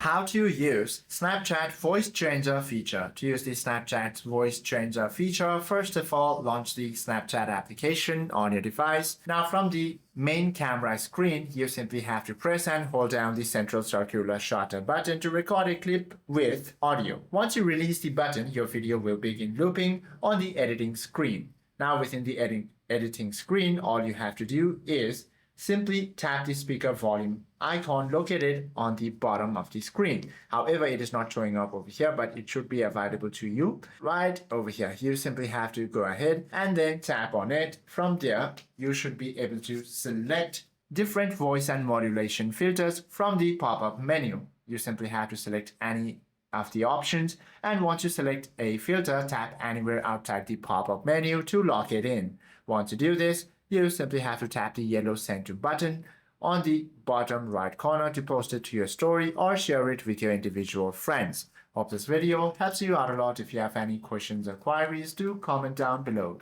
How to use Snapchat Voice Changer feature. To use the Snapchat Voice Changer feature, first of all, launch the Snapchat application on your device. Now from the main camera screen, you simply have to press and hold down the central circular shutter button to record a clip with audio. Once you release the button, your video will begin looping on the editing screen. Now within the editing screen, all you have to do is simply tap the speaker volume icon located on the bottom of the screen. However, it is not showing up over here, but it should be available to you right over here. You simply have to go ahead and then tap on it. From there, you should be able to select different voice and modulation filters from the pop-up menu. You simply have to select any of the options, and once you select a filter, tap anywhere outside the pop-up menu to lock it in. Once you do this, you simply have to tap the yellow send to button on the bottom right corner to post it to your story or share it with your individual friends. Hope this video helps you out a lot. If you have any questions or queries, do comment down below.